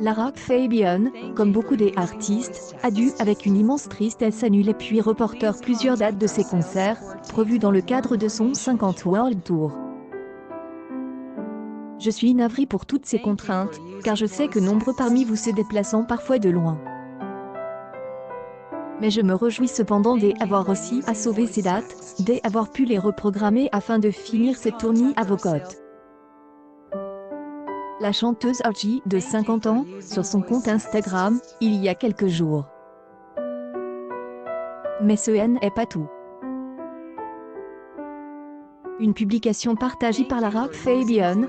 Lara Fabian, comme beaucoup des artistes, a dû, avec une immense tristesse, annuler puis reporter plusieurs dates de ses concerts, prévus dans le cadre de son 50 World Tour. Je suis navrée pour toutes ces contraintes, car je sais que nombreux parmi vous se déplaçant parfois de loin. Mais je me réjouis cependant d'avoir réussi à sauver ces dates, d'avoir pu les reprogrammer afin de finir cette tournée à vos côtés. La chanteuse Archie, de 50 ans, sur son compte Instagram, il y a quelques jours. Mais ce n'est pas tout. Une publication partagée par Lara Fabian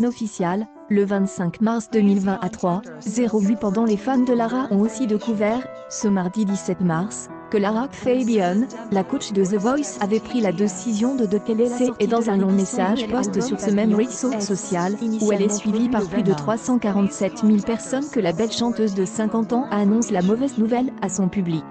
officielle, le 25 mars 2020 à 3h08 pendant les fans de Lara ont aussi découvert, ce mardi 17 mars, que Lara Fabian, la coach de The Voice, avait pris la décision de décaler et dans un long message poste sur ce même réseau social, où elle est suivie par plus de 347 000 personnes, que la belle chanteuse de 50 ans annonce la mauvaise nouvelle à son public.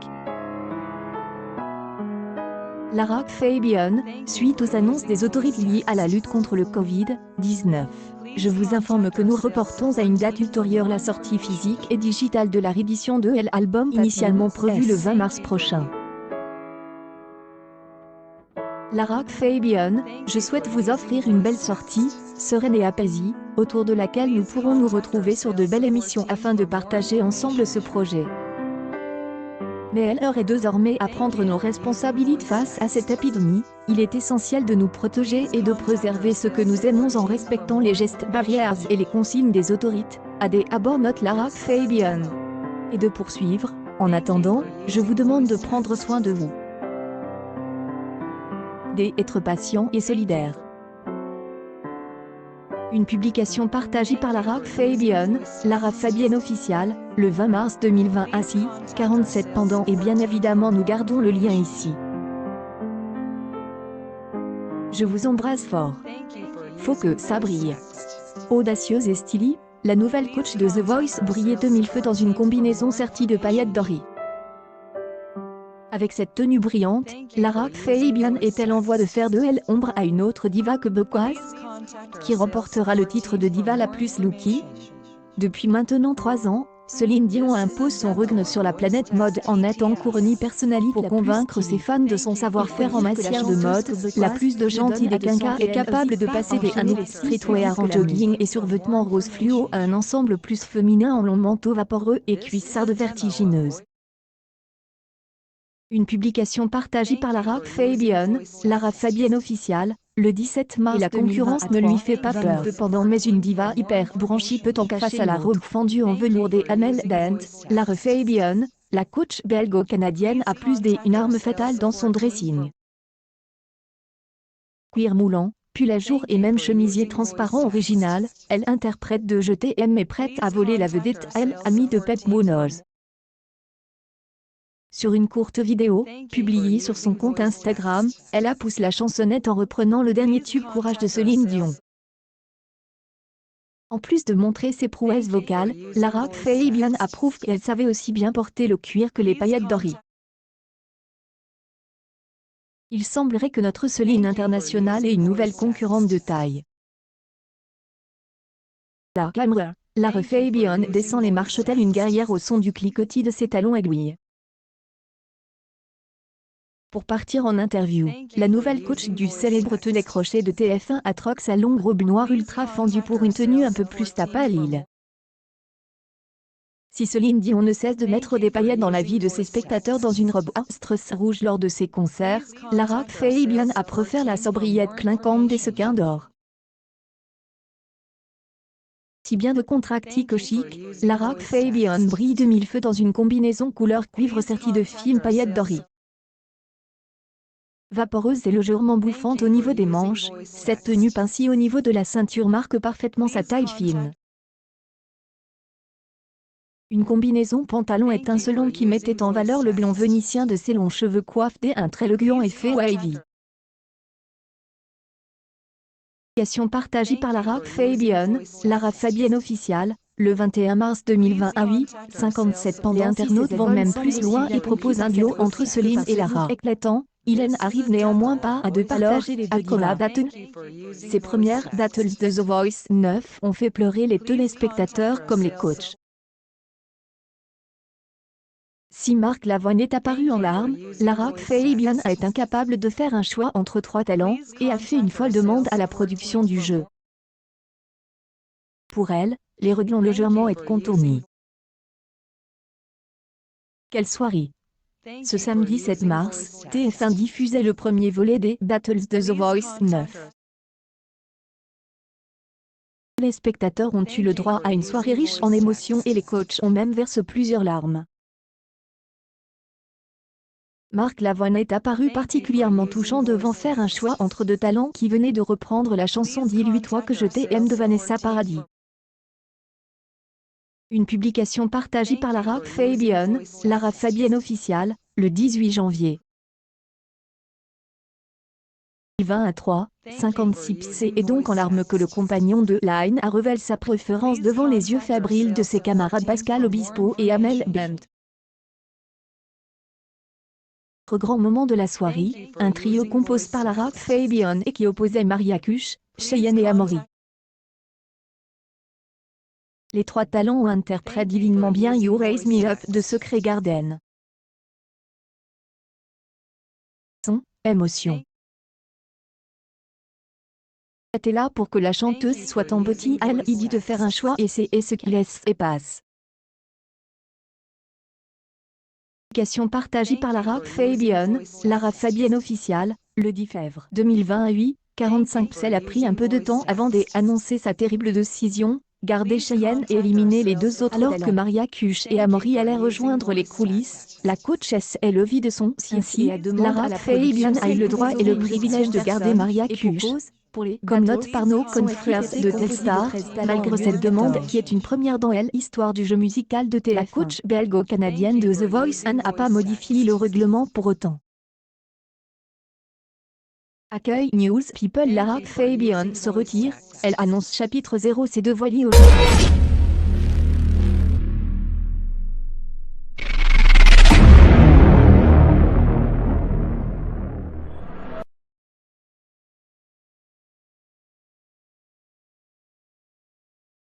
Lara Fabian, suite aux annonces des autorités liées à la lutte contre le Covid-19. Je vous informe que nous reportons à une date ultérieure la sortie physique et digitale de la réédition de l'album initialement prévu le 20 mars prochain. Lara Fabian, je souhaite vous offrir une belle sortie, sereine et apaisée, autour de laquelle nous pourrons nous retrouver sur de belles émissions afin de partager ensemble ce projet. Mais l'heure est désormais à prendre nos responsabilités face à cette épidémie. Il est essentiel de nous protéger et de préserver ce que nous aimons en respectant les gestes barrières et les consignes des autorités, a dit à bord notre Lara Fabian. Et de poursuivre, en attendant, je vous demande de prendre soin de vous. D'être patient et solidaire. Une publication partagée par Lara Fabian officielle, le 20 mars 2020 ainsi, 47 pendant et bien évidemment nous gardons le lien ici. Je vous embrasse fort. Faut que ça brille. Audacieuse et stylée, la nouvelle coach de The Voice brillait de mille feux dans une combinaison sertie de paillettes dorées. Avec cette tenue brillante, Lara Fabian est-elle en voie de faire de elle ombre à une autre diva québécoise, qui remportera le titre de diva la plus lookée? Depuis maintenant 3 ans, Céline Dion impose son règne sur la planète mode en étant couronnée personnalité pour convaincre ses fans de son savoir-faire en matière de mode. La plus de gentille des quinquas est capable de passer des années streetwear en jogging et survêtements rose fluo à un ensemble plus féminin en long manteau vaporeux et cuissardes vertigineuses. Une publication partagée par Lara Fabian officielle, le 17 mars. Et la concurrence ne lui fait pas peur. Cependant, mais une diva hyper branchée peut en face à la robe fendue en velours des Amel Bent, Lara Fabian, la coach belgo-canadienne, a plus d'une arme fatale dans son dressing. Cuir moulant, pull à jour et même chemisier transparent original, elle interprète de jeter M est prête à voler la vedette, elle, amie de Pep Monoz. Sur une courte vidéo, publiée sur son compte Instagram, elle a poussé la chansonnette en reprenant le dernier tube Courage de Céline Dion. En plus de montrer ses prouesses vocales, Lara Fabian approuve qu'elle savait aussi bien porter le cuir que les paillettes dorées. Il semblerait que notre Céline internationale ait une nouvelle concurrente de taille. Lara Fabian descend les marches telle une guerrière au son du cliquetis de ses talons aiguilles. Pour partir en interview, la nouvelle coach du célèbre télécrochet de TF1 a troqué sa longue robe noire ultra fendue pour une tenue un peu plus tape à l'île. Si Céline Dion ne cesse de mettre des paillettes dans la vie de ses spectateurs dans une robe à stress rouge lors de ses concerts, Lara Fabian a préféré la sobriété clinquante des sequins d'or. Si bien de contractique que chic, Lara Fabian brille de mille feux dans une combinaison couleur cuivre sertie de fines paillettes dorées. Vaporeuse et légèrement bouffante au niveau des manches, cette tenue pincée au niveau de la ceinture marque parfaitement sa taille fine. Une combinaison pantalon étincelant qui mettait en valeur le blond vénitien de ses longs cheveux coiffés d'un très élégant effet wavy. Publication partagée par Lara Fabian officielle, le 21 mars 2020 à 8h57 pendant. Les internautes vont même plus loin et proposent un duo entre Céline et Lara. Éclatant, Hélène arrive néanmoins pas à partager les deux dates. Ces premières dates de The Voice 9 ont fait pleurer les téléspectateurs comme les coachs. Si Mark Lavoine est apparu en larmes, Lara Fabian est incapable de faire un choix entre trois talents et a fait une folle demande à la production du jeu. Pour elle, les règles ont légèrement été contournées. Quelle soirée! Ce samedi 7 mars, TF1 diffusait le premier volet des Battles de The Voice 9. Les spectateurs ont eu le droit à une soirée riche en émotions et les coachs ont même versé plusieurs larmes. Mark Lavoine est apparu particulièrement touchant devant faire un choix entre deux talents qui venaient de reprendre la chanson Dis-lui-toi que je t'aime de Vanessa Paradis. Une publication partagée par Lara Fabian officielle, le 18 janvier. 20 à 3, 56 et donc en larmes que le compagnon de Line a révélé sa préférence devant les yeux fébriles de ses camarades Pascal Obispo et Amel Bent. Grand moment de la soirée, un trio composé par Lara Fabian et qui opposait Maria Kush, Cheyenne et Amaury. Les trois talents interprètent divinement bien You Raise Me Up de Secret Garden. Son, émotion. C'était là pour que la chanteuse soit en petit. Elle dit de faire un choix et c'est ce qui laisse et passe. Publication partagée par Lara Fabian officielle, le 10 février 2028, 45 Elle a pris un peu de temps avant d'annoncer sa terrible décision, garder Cheyenne et éliminer les deux autres alors que Maria Kush et Amaury allaient rejoindre les coulisses. La coachesse est levée de son ainsi, Lara Fabian a eu le droit et le privilège de garder Maria Kush. Comme note par nos confrères de Telstar, malgré cette demande qui est une première dans l'histoire du jeu musical de TF1. La coach belgo-canadienne de The Voice n'a pas modifié le règlement pour autant. Accueil News People. Lara Fabian se retire, elle annonce chapitre 0 s'est dévoilé aujourd'hui.